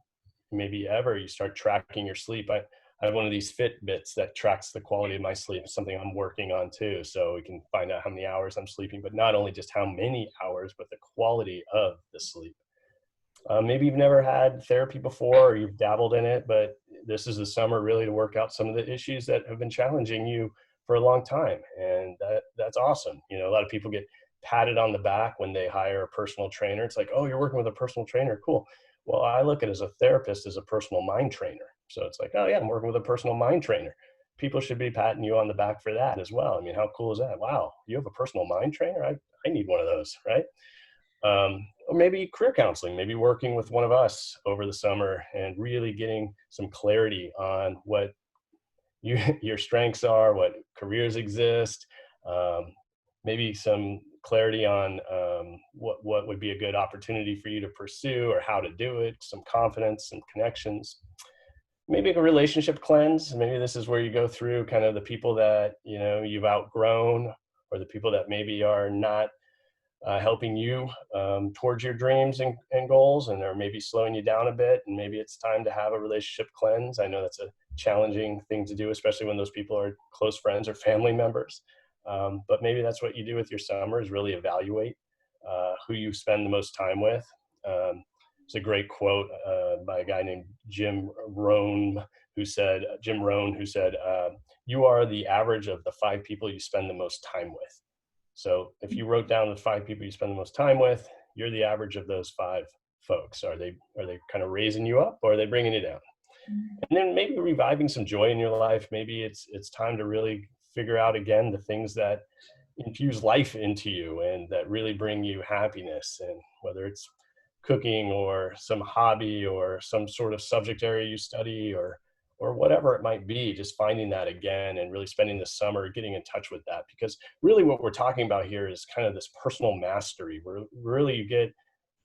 maybe ever, you start tracking your sleep. I have one of these Fitbits that tracks the quality of my sleep. It's something I'm working on too. So we can find out how many hours I'm sleeping, but not only just how many hours, but the quality of the sleep. Maybe you've never had therapy before or you've dabbled in it, but this is the summer really to work out some of the issues that have been challenging you for a long time. And that's awesome. You know, a lot of people get patted on the back when they hire a personal trainer. It's like, oh, you're working with a personal trainer. Cool. Well, I look at it as a therapist as a personal mind trainer. So it's like, oh yeah, I'm working with a personal mind trainer. People should be patting you on the back for that as well. I mean, how cool is that? Wow, you have a personal mind trainer? I need one of those, right? Or maybe career counseling, maybe working with one of us over the summer and really getting some clarity on what your strengths are, what careers exist, um, maybe some clarity on what would be a good opportunity for you to pursue or how to do it, some confidence and connections. Maybe a relationship cleanse. Maybe this is where you go through kind of the people that you've outgrown, or the people that maybe are not helping you towards your dreams and goals, and they're maybe slowing you down a bit, and maybe it's time to have a relationship cleanse. I know that's a challenging thing to do, especially when those people are close friends or family members. But maybe that's what you do with your summer, is really evaluate who you spend the most time with. It's a great quote by a guy named Jim Rohn, who said, you are the average of the 5 people you spend the most time with. So if you wrote down the 5 people you spend the most time with, you're the average of those 5 folks. Are they kind of raising you up, or are they bringing you down? And then maybe reviving some joy in your life. Maybe it's time to really figure out again the things that infuse life into you and that really bring you happiness. And whether it's cooking or some hobby or some sort of subject area you study, or whatever it might be, just finding that again and really spending the summer getting in touch with that. Because really what we're talking about here is kind of this personal mastery, where really you get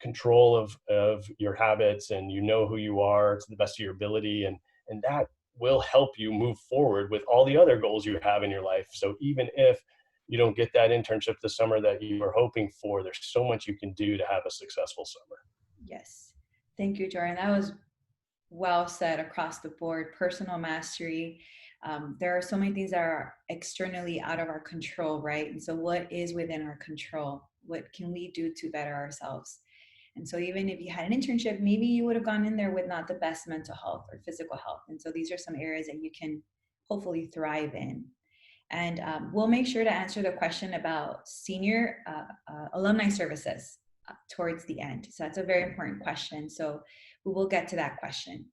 control of your habits, and you know who you are to the best of your ability, and that will help you move forward with all the other goals you have in your life. So even if you don't get that internship this summer that you were hoping for, there's so much you can do to have a successful summer. Yes. Thank you, Jordan. That was well said across the board. Personal mastery. There are so many things that are externally out of our control, right? And so what is within our control? What can we do to better ourselves? And so even if you had an internship, maybe you would have gone in there with not the best mental health or physical health. And so these are some areas that you can hopefully thrive in. And we'll make sure to answer the question about senior alumni services towards the end. So that's a very important question. So we will get to that question.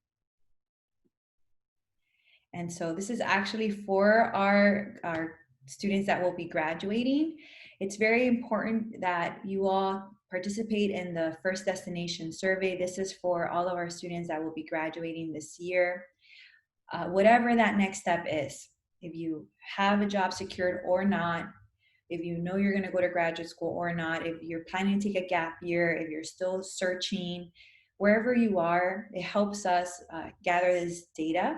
And so this is actually for our students that will be graduating. It's very important that you all participate in the First Destination Survey. This is for all of our students that will be graduating this year. Whatever that next step is, if you have a job secured or not, if you know you're going to go to graduate school or not, if you're planning to take a gap year, if you're still searching, wherever you are, it helps us gather this data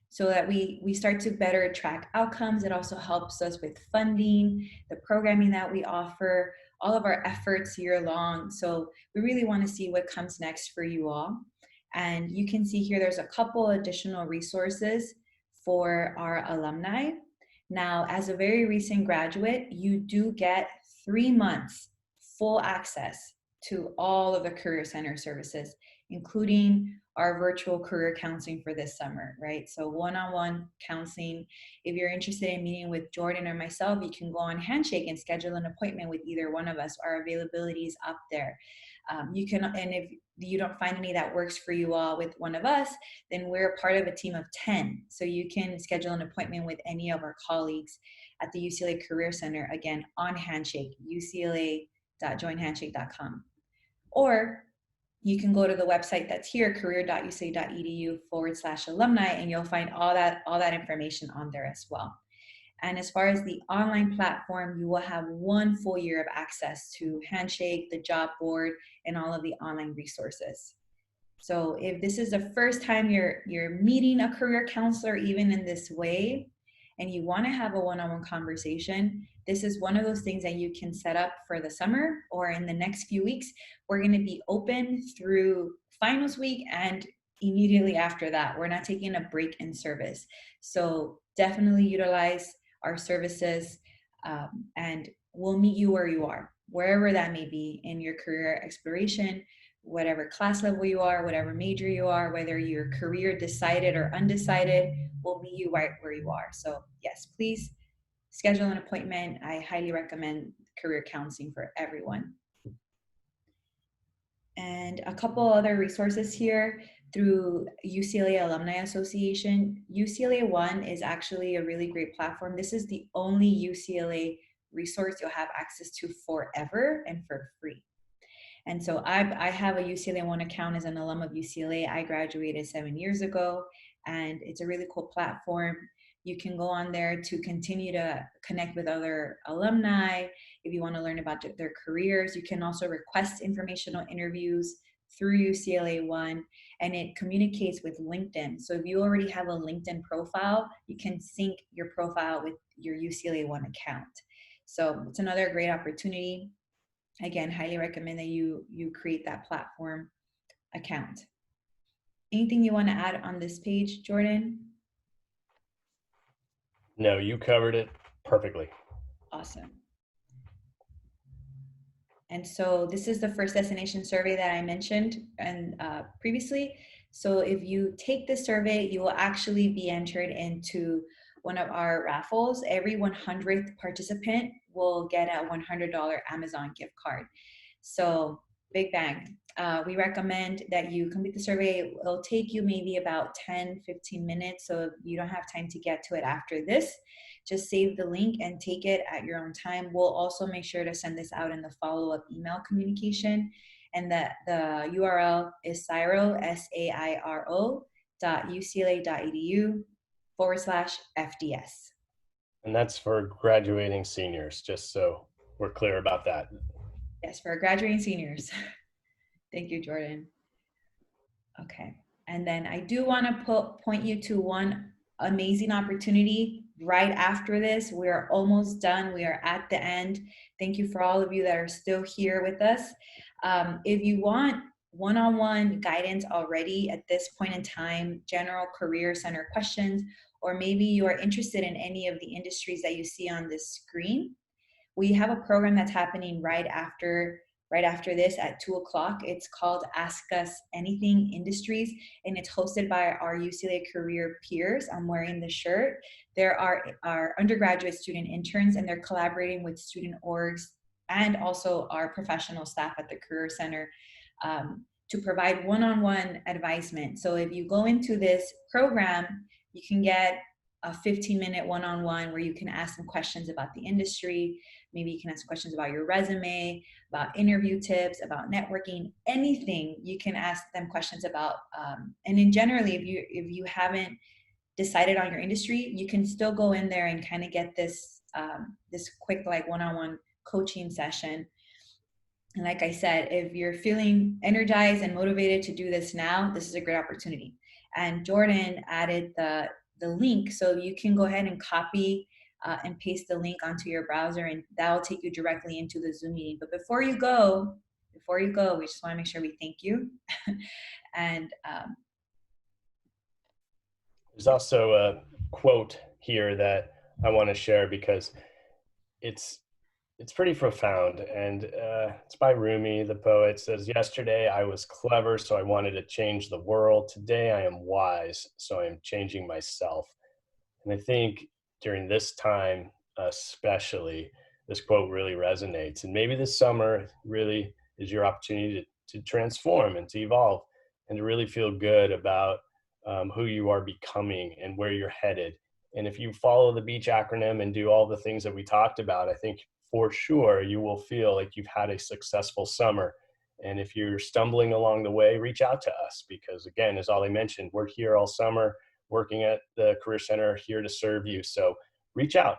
so that we start to better track outcomes. It also helps us with funding, the programming that we offer, all of our efforts year long. So we really want to see what comes next for you all. And you can see here there's a couple additional resources for our alumni. Now, as a very recent graduate, you do get 3 months full access to all of the Career Center services. including our virtual career counseling for this summer, right? So one-on-one counseling. If you're interested in meeting with Jordan or myself, you can go on Handshake and schedule an appointment with either one of us. Our availability is up there. You can, and if you don't find any that works for you all with one of us, then we're part of a team of 10. So you can schedule an appointment with any of our colleagues at the UCLA Career Center, again, on Handshake, ucla.joinhandshake.com. Or you can go to the website that's here, career.ucla.edu/alumni, and you'll find all that information on there as well. And as far as the online platform, you will have 1 full year of access to Handshake, the job board, and all of the online resources. So if this is the first time you're meeting a career counselor, even in this way, and you want to have a one-on-one conversation, this is one of those things that you can set up for the summer or in the next few weeks. We're going to be open through finals week and immediately after that. We're not taking a break in service. So definitely utilize our services, and we'll meet you where you are, wherever that may be in your career exploration, whatever class level you are, whatever major you are, whether you're career decided or undecided, we'll meet you right where you are. So yes, please schedule an appointment. I highly recommend career counseling for everyone. And a couple other resources here through UCLA Alumni Association. UCLA One is actually a really great platform. This is the only UCLA resource you'll have access to forever and for free. And so I have a UCLA One account as an alum of UCLA. I graduated 7 years ago, and it's a really cool platform. You can go on there to continue to connect with other alumni. If you want to learn about their careers, you can also request informational interviews through UCLA One, and it communicates with LinkedIn. So if you already have a LinkedIn profile, you can sync your profile with your UCLA One account. So it's another great opportunity. Again, highly recommend that you create that platform account. Anything you want to add on this page, Jordan? No, you covered it perfectly. Awesome. And so this is the first destination survey that I mentioned and previously. So if you take this survey, you will actually be entered into one of our raffles. Every 100th participant will get a $100 Amazon gift card. So big bang. We recommend that you complete the survey. It'll take you maybe about 10-15 minutes. So if you don't have time to get to it after this, just save the link and take it at your own time. We'll also make sure to send this out in the follow-up email communication. And the URL is sairo, sairo.ucla.edu/FDS. And that's for graduating seniors, just so we're clear about that. Yes, for graduating seniors. Thank you, Jordan. Okay. And then I do want to point you to one amazing opportunity right after this. We're almost done. We are at the end. Thank you for all of you that are still here with us. If you want one-on-one guidance already at this point in time, general career center questions, or maybe you are interested in any of the industries that you see on this screen, we have a program that's happening right after this at 2:00. It's called Ask Us Anything Industries, and it's hosted by our UCLA career peers. I'm wearing the shirt. There are our undergraduate student interns, and they're collaborating with student orgs and also our professional staff at the Career Center to provide one-on-one advisement. So if you go into this program, you can get a 15-minute one-on-one where you can ask them questions about the industry. Maybe you can ask questions about your resume, about interview tips, about networking, anything you can ask them questions about. And in generally, if you haven't decided on your industry, you can still go in there and kind of get this this quick like one-on-one coaching session. And like I said, if you're feeling energized and motivated to do this now, this is a great opportunity. And Jordan added the link, so you can go ahead and copy and paste the link onto your browser, and that'll take you directly into the Zoom meeting. But before you go, we just want to make sure we thank you. And there's also a quote here that I want to share because it's It's pretty profound, and it's by Rumi, the poet. It says, "Yesterday I was clever, so I wanted to change the world. Today I am wise, so I am changing myself." And I think during this time, especially, this quote really resonates. And maybe this summer really is your opportunity to transform and to evolve and to really feel good about who you are becoming and where you're headed. And if you follow the BEACH acronym and do all the things that we talked about, I think for sure you will feel like you've had a successful summer. And if you're stumbling along the way, reach out to us because, again, as Ollie mentioned, we're here all summer working at the Career Center, here to serve you. So reach out.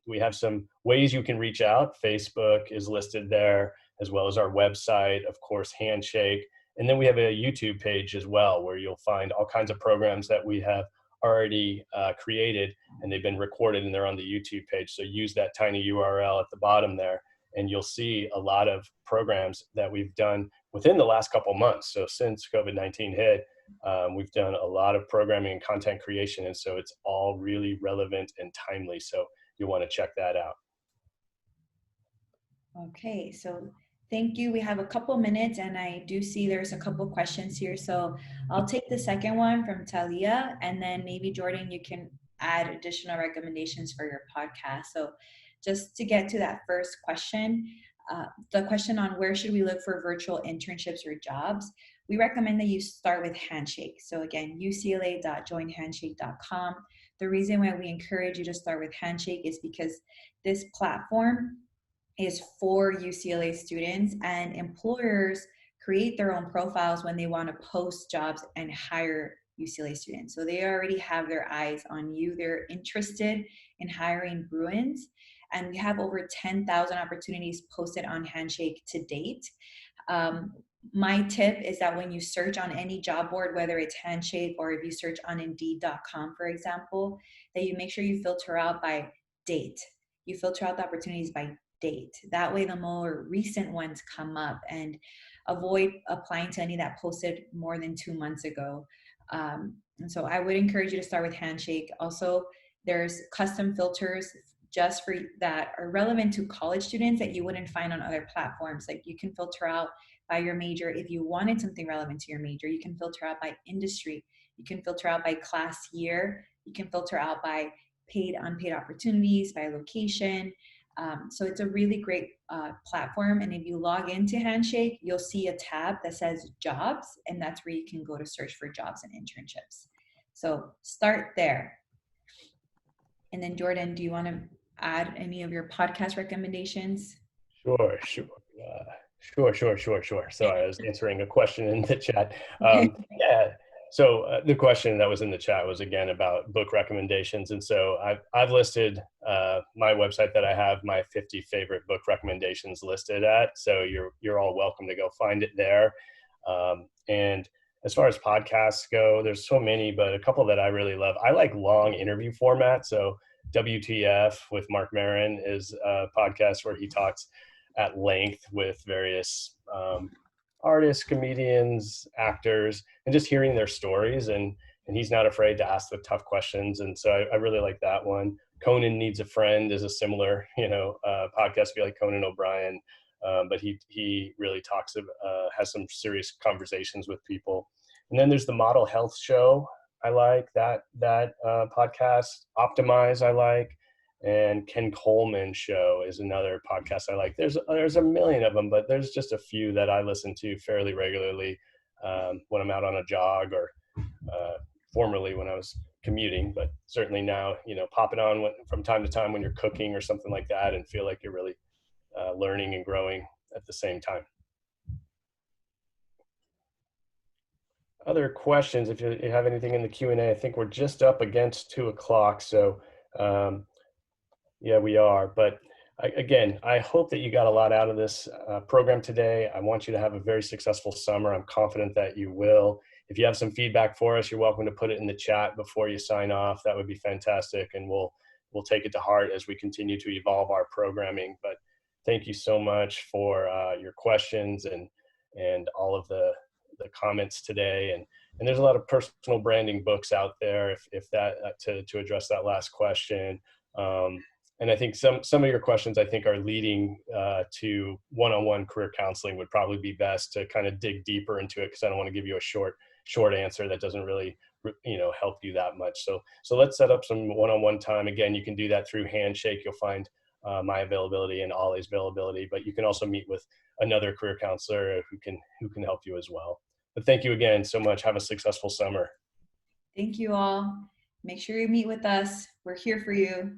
We have some ways you can reach out. Facebook is listed there, as well as our website, of course, Handshake. And then we have a YouTube page as well, where you'll find all kinds of programs that we have already created, and they've been recorded and they're on the YouTube page. So use that tiny URL at the bottom there, and you'll see a lot of programs that we've done within the last couple months. So since COVID-19 hit, we've done a lot of programming and content creation, and so it's all really relevant and timely. So you'll want to check that out. Okay, so thank you. We have a couple minutes, and I do see there's a couple questions here. So I'll take the second one from Talia, and then maybe Jordan, you can add additional recommendations for your podcast. So just to get to that first question, the question on where should we look for virtual internships or jobs, we recommend that you start with Handshake. So again, ucla.joinhandshake.com. The reason why we encourage you to start with Handshake is because this platform is for UCLA students, and employers create their own profiles when they want to post jobs and hire UCLA students. So they already have their eyes on you. They're interested in hiring Bruins. And we have over 10,000 opportunities posted on Handshake to date. My tip is that when you search on any job board, whether it's Handshake or if you search on Indeed.com, for example, that you make sure you filter out by date. You filter out the opportunities by date. That way, the more recent ones come up, and avoid applying to any that posted more than 2 months ago. And so I would encourage you to start with Handshake. Also, there's custom filters just for that are relevant to college students that you wouldn't find on other platforms. Like you can filter out by your major. If you wanted something relevant to your major, you can filter out by industry. You can filter out by class year. You can filter out by paid, unpaid opportunities, by location. So it's a really great platform. And if you log into Handshake, you'll see a tab that says jobs, and that's where you can go to search for jobs and internships. So start there. And then Jordan, do you want to add any of your podcast recommendations? Sure, sure. Sure. Sorry, I was answering a question in the chat. Yeah. So the question that was in the chat was again about book recommendations, and so I've listed my website that I have my 50 favorite book recommendations listed at. So you're all welcome to go find it there. And as far as podcasts go, there's so many, but a couple that I really love. I like long interview format. So WTF with Mark Maron is a podcast where he talks at length with various artists, comedians, actors, and just hearing their stories. And he's not afraid to ask the tough questions. And so I really like that one. Conan Needs a Friend is a similar, podcast. If you like Conan O'Brien, but he really talks has some serious conversations with people. And then there's the Model Health Show. I like that podcast. Optimize, I like. And Ken Coleman Show is another podcast I like. There's a million of them, but there's just a few that I listen to fairly regularly when I'm out on a jog, or formerly when I was commuting, but certainly now, pop it on from time to time when you're cooking or something like that, and feel like you're really learning and growing at the same time. Other questions, if you have anything in the Q&A. I think we're just up against 2:00, so yeah, we are. But again, I hope that you got a lot out of this program today. I want you to have a very successful summer. I'm confident that you will. If you have some feedback for us, you're welcome to put it in the chat before you sign off. That would be fantastic, and we'll take it to heart as we continue to evolve our programming. But thank you so much for your questions and all of the comments today. And there's a lot of personal branding books out there, if that to address that last question. And I think some of your questions, I think, are leading to one-on-one career counseling would probably be best to kind of dig deeper into it, because I don't want to give you a short answer that doesn't really help you that much. So let's set up some one-on-one time. Again, you can do that through Handshake. You'll find my availability and Ollie's availability, but you can also meet with another career counselor who can help you as well. But thank you again so much. Have a successful summer. Thank you all. Make sure you meet with us. We're here for you.